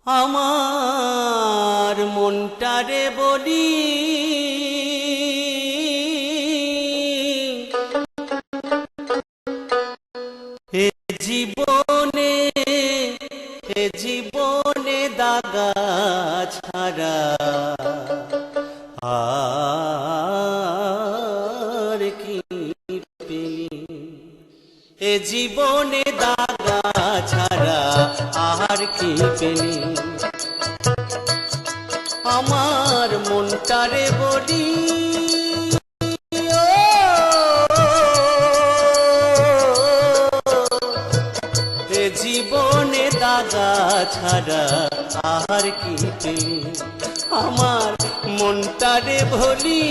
আমার মনটারে বলি এ জীবনে দাগা ছাড়া আর কি পেলি এ জীবনে দাগা ছাড়া আর কি পেলি আমার মনটারে বলি এ জীবনে দাগা ছাড়া আর কি পেলি আমার মনটারে বলি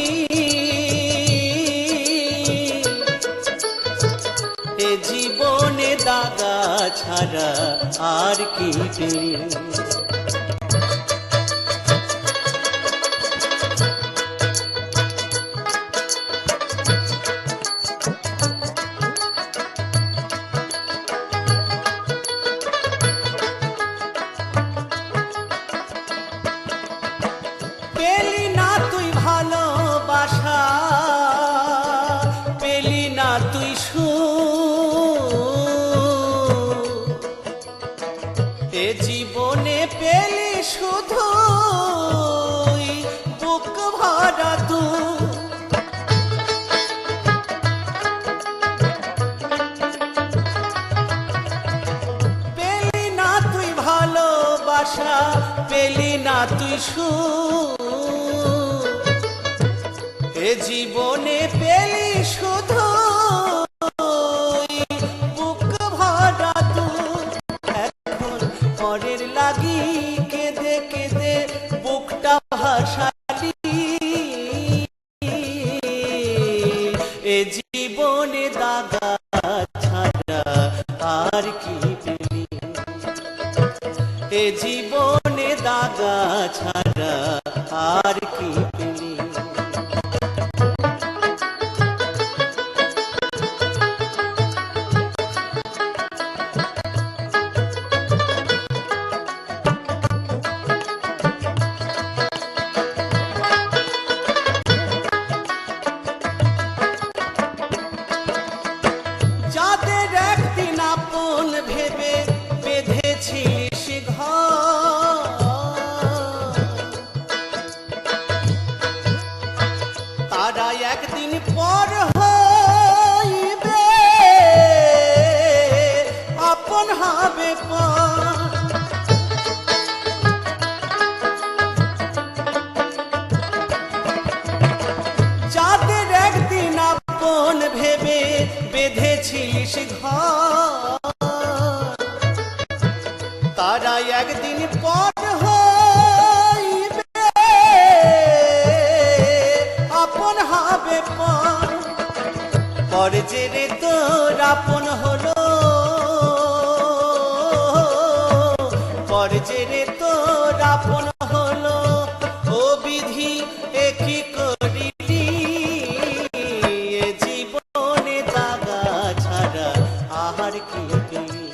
এ জীবনে দাগা ছাড়া আর কি পেলি পেলি না তুই ভালোবাসা পেলি না তুই এ জীবনে পেলি শুধু বুক ভরা পেলি না তুই ভালোবাসা পেলি না তুই এ জীবনে পেলি শুধু বুক ভরা এখন পরের লাগি কেঁদে কেঁদে বুকটা ভাসালি এ জীবনে দাগা ছাড়া আর কি পেলি এ জীবনে দাগা ছাড়া আর কি পেলি যাদের একদিন আপন ভেবে বেঁধেছিলিস ঘর তারা একদিন পর হইবে আপন হবে পর যাদের একদিন আপন ভেবে বেঁধেছিলিস ঘর তারা একদিন পর হইবে আপন হবে পর যে রে তোর আপন হলো পর যে রে তোর আপন হলো ও বিধি একই করিলি এ জীবনে দাগা ছাড়া আর কি পেলি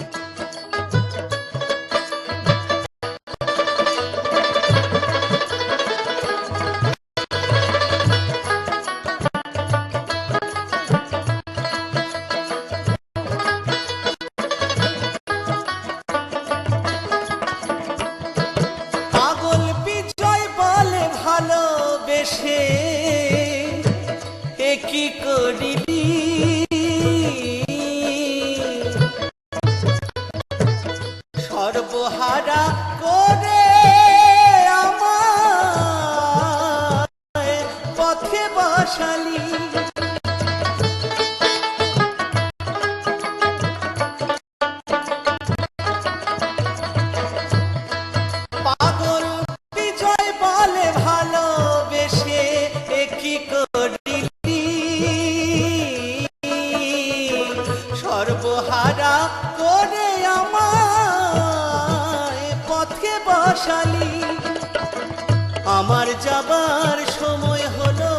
পাগল বিজয় বলে ভালোবেসে এ কি করিলি সর্বহারা করে আমায় পথে বসালি পাগল বিজয় বলে ভালোবেসে এ কি করিলি সর্বহারা করে আমায় পথে বসালি আমার যাবার সময় হলো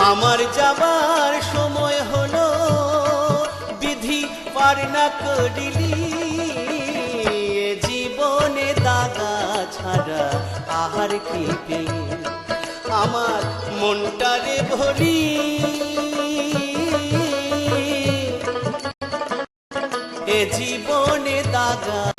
আমার যাবার সময় হলো বিধি পার না করিলি আর কি পেয়ে আমার মনটারে ভরি এ জীবনে দাগা